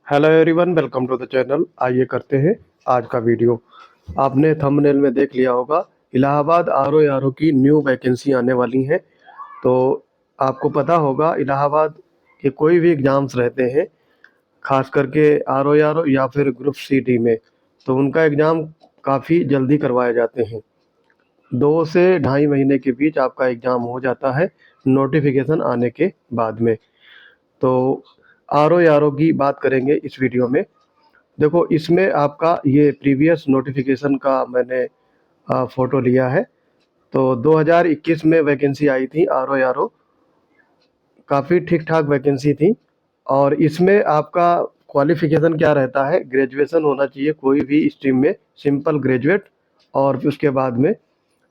Hello everyone, welcome to the channel. आइए करते हैं आज का वीडियो। आपने थंबनेल में देख लिया होगा, इलाहाबाद आरओ की न्यू वैकेंसी आने वाली हैं। तो आपको पता होगा, इलाहाबाद के कोई भी एग्ज़ाम्स रहते हैं, खास करके आरओ या फिर ग्रुप सी डी में, तो उनका एग्ज़ाम काफ़ी जल्दी करवाए जाते हैं। 2 से ढाई महीने के बीच आपका एग्ज़ाम हो जाता है नोटिफिकेशन आने के बाद में। तो आरओ की बात करेंगे इस वीडियो में। देखो, इसमें आपका ये प्रीवियस नोटिफिकेशन का मैंने फ़ोटो लिया है। तो 2021 में वैकेंसी आई थी आरओ, काफ़ी ठीक ठाक वैकेंसी थी। और इसमें आपका क्वालिफिकेशन क्या रहता है, ग्रेजुएशन होना चाहिए कोई भी स्ट्रीम में, सिंपल ग्रेजुएट। और फिर उसके बाद में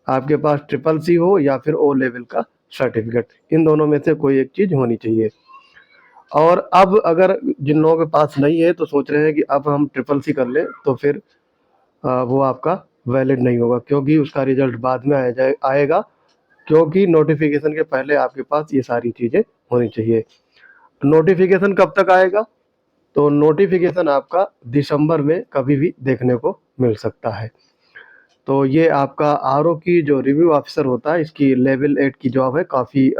आपके पास ट्रिपल सी हो या फिर ओ लेवल का सर्टिफिकेट, इन दोनों में से कोई एक चीज़ होनी चाहिए। और अब अगर जिन लोगों के पास नहीं है तो सोच रहे हैं कि अब हम ट्रिपल सी कर लें, तो फिर वो आपका वैलिड नहीं होगा, क्योंकि उसका रिजल्ट बाद में आएगा। क्योंकि नोटिफिकेशन के पहले आपके पास ये सारी चीज़ें होनी चाहिए। नोटिफिकेशन कब तक आएगा? तो नोटिफिकेशन आपका दिसंबर में कभी भी देखने को मिल सकता है। तो ये आपका आरओ की जो रिव्यू ऑफिसर होता है, इसकी लेवल 8 की जॉब है। काफ़ी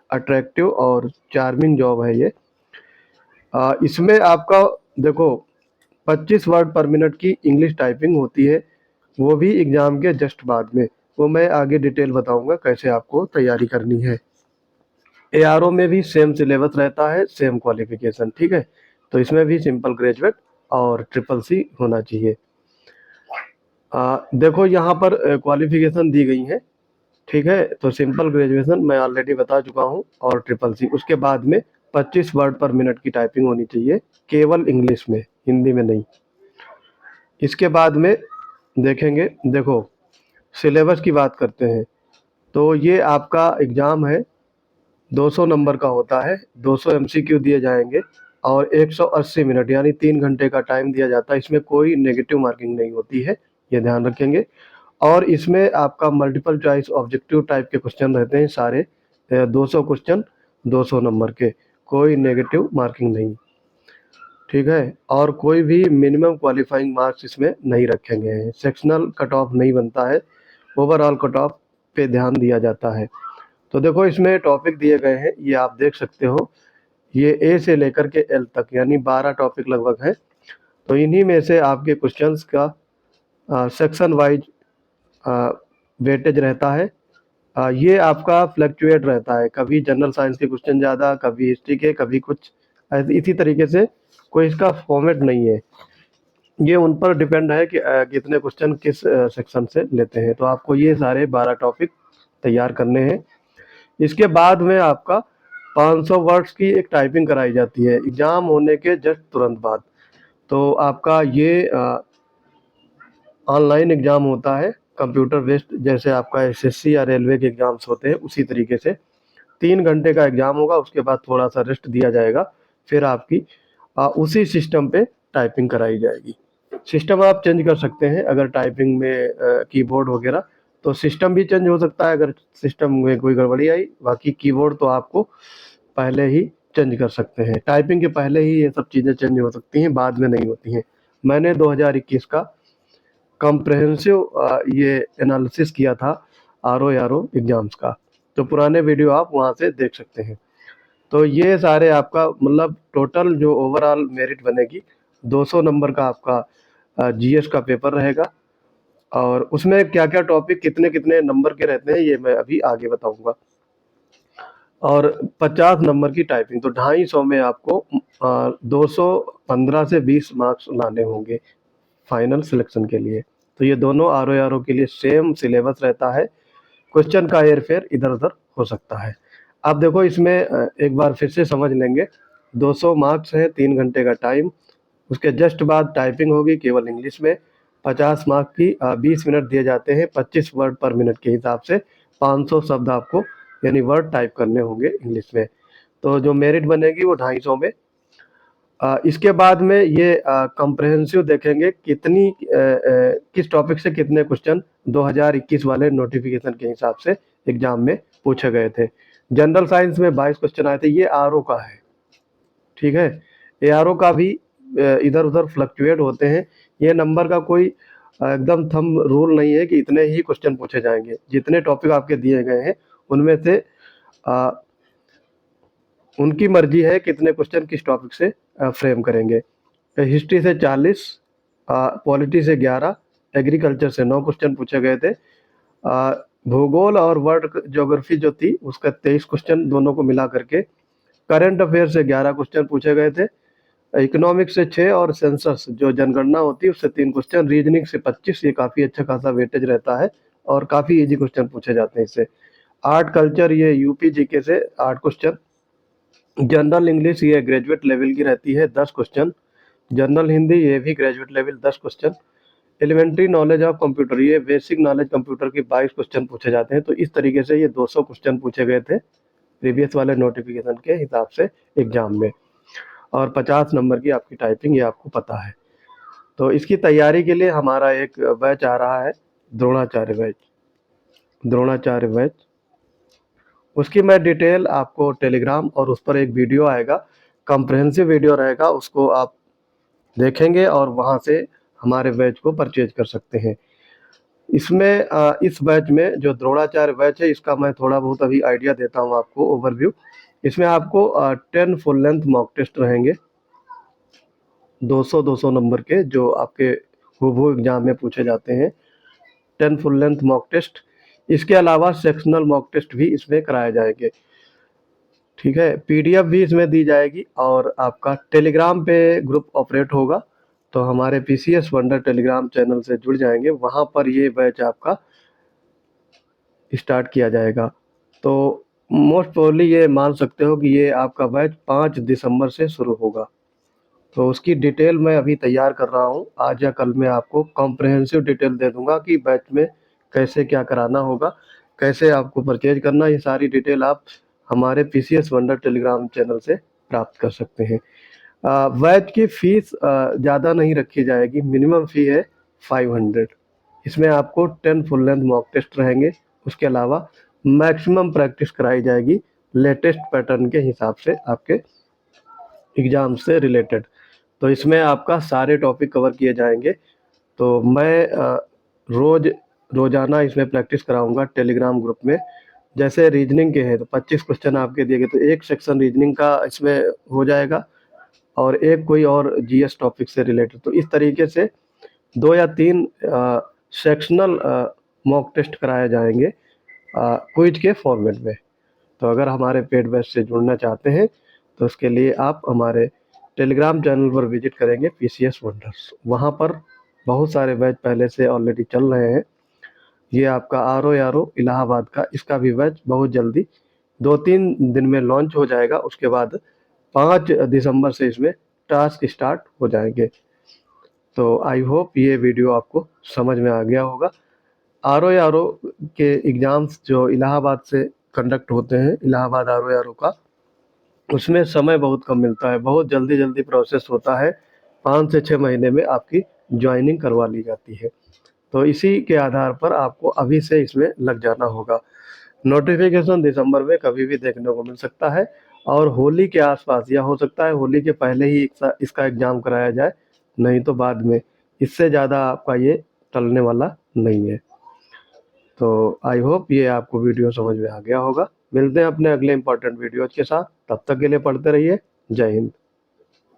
अट्रैक्टिव और चार्मिंग जॉब है ये। इसमें आपका देखो, 25 वर्ड पर मिनट की इंग्लिश टाइपिंग होती है, वो भी एग्ज़ाम के जस्ट बाद में। वो मैं आगे डिटेल बताऊंगा कैसे आपको तैयारी करनी है। एआरओ में भी सेम सिलेबस रहता है, सेम क्वालिफिकेशन, ठीक है। तो इसमें भी सिंपल ग्रेजुएट और ट्रिपल सी होना चाहिए। देखो, यहाँ पर क्वालिफिकेशन दी गई है, ठीक है। तो सिंपल ग्रेजुएशन मैं ऑलरेडी बता चुका हूँ, और ट्रिपल सी। उसके बाद में 25 वर्ड पर मिनट की टाइपिंग होनी चाहिए, केवल इंग्लिश में, हिंदी में नहीं। इसके बाद में देखेंगे, देखो सिलेबस की बात करते हैं। तो ये आपका एग्ज़ाम है, 200 नंबर का होता है, 200 एमसीक्यू दिए जाएंगे, और 180 मिनट यानी 3 घंटे का टाइम दिया जाता है। इसमें कोई नेगेटिव मार्किंग नहीं होती है, ये ध्यान रखेंगे। और इसमें आपका मल्टीपल चॉइस ऑब्जेक्टिव टाइप के क्वेश्चन रहते हैं सारे, 200 क्वेश्चन, 200 नंबर के, कोई नेगेटिव मार्किंग नहीं, ठीक है। और कोई भी मिनिमम क्वालिफाइंग मार्क्स इसमें नहीं रखे गए हैं। सेक्शनल कट ऑफ नहीं बनता है, ओवरऑल कट ऑफ पे ध्यान दिया जाता है। तो देखो, इसमें टॉपिक दिए गए हैं, ये आप देख सकते हो। ये ए से लेकर के एल तक, यानी 12 टॉपिक लगभग है। तो इन्हीं में से आपके क्वेश्चंस का सेक्शन वाइज वेटेज रहता है। ये आपका फ्लक्चुएट रहता है, कभी जनरल साइंस के क्वेश्चन ज़्यादा, कभी हिस्ट्री के, कभी कुछ इसी तरीके से। कोई इसका फॉर्मेट नहीं है, ये उन पर डिपेंड है कि कितने क्वेश्चन किस सेक्शन से लेते हैं। तो आपको ये सारे 12 टॉपिक तैयार करने हैं। इसके बाद में आपका 500 वर्ड्स की एक टाइपिंग कराई जाती है एग्ज़ाम होने के जस्ट तुरंत बाद। तो आपका ये ऑनलाइन एग्ज़ाम होता है, कंप्यूटर बेस्ड, जैसे आपका एसएससी या रेलवे के एग्ज़ाम्स होते हैं उसी तरीके से। 3 घंटे का एग्ज़ाम होगा, उसके बाद थोड़ा सा रेस्ट दिया जाएगा, फिर आपकी उसी सिस्टम पे टाइपिंग कराई जाएगी। सिस्टम आप चेंज कर सकते हैं अगर टाइपिंग में कीबोर्ड वगैरह, तो सिस्टम भी चेंज हो सकता है अगर सिस्टम में कोई गड़बड़ी आई। बाकी कीबोर्ड तो आपको पहले ही चेंज कर सकते हैं, टाइपिंग के पहले ही ये सब चीज़ें चेंज हो सकती हैं, बाद में नहीं होती हैं। मैंने 2021 का कॉम्प्रहेंसिव ये एनालिसिस किया था आरओ एग्ज़ाम्स का, तो पुराने वीडियो आप वहाँ से देख सकते हैं। तो ये सारे आपका मतलब टोटल जो ओवरऑल मेरिट बनेगी, 200 नंबर का आपका जीएस का पेपर रहेगा। और उसमें क्या क्या टॉपिक कितने कितने नंबर के रहते हैं, ये मैं अभी आगे बताऊंगा। और 50 नंबर की टाइपिंग, तो 250 में आपको 215 से 20 मार्क्स लाने होंगे फाइनल सिलेक्शन के लिए। तो ये दोनों आरओ के लिए सेम सिलेबस रहता है, क्वेश्चन का हेर फेर इधर उधर हो सकता है। अब देखो, इसमें एक बार फिर से समझ लेंगे। 200 मार्क्स है, 3 घंटे का टाइम, उसके जस्ट बाद टाइपिंग होगी केवल इंग्लिश में। 50 मार्क की 20 मिनट दिए जाते हैं, 25 वर्ड पर मिनट के हिसाब से। 500 शब्द आपको यानी वर्ड टाइप करने होंगे इंग्लिश में। तो जो मेरिट बनेगी वो 250 में। इसके बाद में ये कॉम्प्रहेंसिव देखेंगे किस टॉपिक से कितने क्वेश्चन 2021 वाले नोटिफिकेशन के हिसाब से एग्जाम में पूछे गए थे। जनरल साइंस में 22 क्वेश्चन आए थे, ये आरओ का है, ठीक है। एआरओ का भी इधर उधर फ्लक्चुएट होते हैं। ये नंबर का कोई एकदम थंब रूल नहीं है कि इतने ही क्वेश्चन पूछे जाएंगे। जितने टॉपिक आपके दिए गए हैं उनमें से अ, उनकी मर्जी है कितने क्वेश्चन किस टॉपिक से फ्रेम करेंगे। हिस्ट्री से 40, पॉलिटी से 11, एग्रीकल्चर से 9 क्वेश्चन पूछे गए थे। भूगोल और वर्ल्ड ज्योग्राफी जो थी उसका 23 क्वेश्चन दोनों को मिला करके। करंट अफेयर से 11 क्वेश्चन पूछे गए थे। इकोनॉमिक्स से 6 और सेंसस जो जनगणना होती है उससे 3 क्वेश्चन। रीजनिंग से 25, ये काफ़ी अच्छा खासा वेटेज रहता है और काफ़ी इजी क्वेश्चन पूछे जाते हैं इससे। आर्ट कल्चर ये यूपी जीके से 8 क्वेश्चन। जनरल इंग्लिश ये ग्रेजुएट लेवल की रहती है, 10 क्वेश्चन। जनरल हिंदी ये भी graduate level, 10 question. Elementary knowledge of computer ये बेसिक नॉलेज कंप्यूटर की 22 क्वेश्चन पूछे जाते हैं। तो इस तरीके से ये 200 क्वेश्चन पूछे गए थे प्रीवियस वाले नोटिफिकेशन के हिसाब से एग्जाम में। और 50 नंबर की आपकी टाइपिंग, ये आपको पता है। तो इसकी तैयारी के लिए हमारा एक बैच आ रहा है, द्रोणाचार्य बैच। द्रोणाचार्य बैच, उसकी मैं डिटेल आपको टेलीग्राम और उस पर एक वीडियो आएगा, कॉम्प्रहेंसिव वीडियो रहेगा, उसको आप देखेंगे और वहाँ से हमारे बैच को परचेज कर सकते हैं। इसमें इस बैच में जो द्रोणाचार्य बैच है इसका मैं थोड़ा बहुत अभी आइडिया देता हूँ आपको, ओवरव्यू। इसमें आपको 10 फुल लेंथ मॉक टेस्ट रहेंगे, 200-200 नंबर के, जो आपके हूबहू एग्जाम में पूछे जाते हैं। 10 फुल लेंथ मॉक टेस्ट, इसके अलावा सेक्शनल मॉक टेस्ट भी इसमें कराए जाएंगे। ठीक है, पीडीएफ भी इसमें दी जाएगी और आपका टेलीग्राम पे ग्रुप ऑपरेट होगा। तो हमारे पीसीएस वंडर टेलीग्राम चैनल से जुड़ जाएंगे, वहाँ पर ये बैच आपका स्टार्ट किया जाएगा। तो मोस्ट प्रोबेबली ये मान सकते हो कि ये आपका बैच 5 दिसंबर से शुरू होगा। तो उसकी डिटेल मैं अभी तैयार कर रहा हूँ, आज या कल मैं आपको कॉम्प्रहेंसिव डिटेल दे दूंगा कि बैच में कैसे क्या कराना होगा, कैसे आपको परचेज करना। ये सारी डिटेल आप हमारे पीसीएस वंडर टेलीग्राम चैनल से प्राप्त कर सकते हैं। बैच की फीस ज़्यादा नहीं रखी जाएगी, मिनिमम फ़ी है 500। इसमें आपको 10 फुल लेंथ मॉक टेस्ट रहेंगे, उसके अलावा मैक्सिमम प्रैक्टिस कराई जाएगी लेटेस्ट पैटर्न के हिसाब से आपके एग्ज़ाम से रिलेटेड। तो इसमें आपका सारे टॉपिक कवर किए जाएंगे। तो मैं रोज़ाना इसमें प्रैक्टिस कराऊंगा टेलीग्राम ग्रुप में। जैसे रीजनिंग के हैं तो 25 क्वेश्चन आपके दिए गए, तो एक सेक्शन रीजनिंग का इसमें हो जाएगा और एक कोई और जीएस टॉपिक से रिलेटेड। तो इस तरीके से 2 या 3 सेक्शनल मॉक टेस्ट कराए जाएंगे क्विज के फॉर्मेट में। तो अगर हमारे पेड बैच से जुड़ना चाहते हैं तो उसके लिए आप हमारे टेलीग्राम चैनल पर विजिट करेंगे, पीसीएस वंडर्स। वहाँ पर बहुत सारे बैच पहले से ऑलरेडी चल रहे हैं। ये आपका आर इलाहाबाद का, इसका भी बैच बहुत जल्दी 2-3 दिन में लॉन्च हो जाएगा। उसके बाद 5 दिसंबर से इसमें टास्क स्टार्ट हो जाएंगे। तो आई होप ये वीडियो आपको समझ में आ गया होगा। आर के एग्ज़ाम्स जो इलाहाबाद से कंडक्ट होते हैं, इलाहाबाद आर का, उसमें समय बहुत कम मिलता है, बहुत जल्दी जल्दी प्रोसेस होता है। 5 से 6 महीने में आपकी ज्वाइनिंग करवा ली जाती है। तो इसी के आधार पर आपको अभी से इसमें लग जाना होगा। नोटिफिकेशन दिसंबर में कभी भी देखने को मिल सकता है और होली के आसपास, या हो सकता है होली के पहले ही इसका एग्ज़ाम कराया जाए, नहीं तो बाद में। इससे ज़्यादा आपका ये टलने वाला नहीं है। तो आई होप ये आपको वीडियो समझ में आ गया होगा। मिलते हैं अपने अगले इंपॉर्टेंट वीडियोज के साथ, तब तक के लिए पढ़ते रहिए। जय हिंद।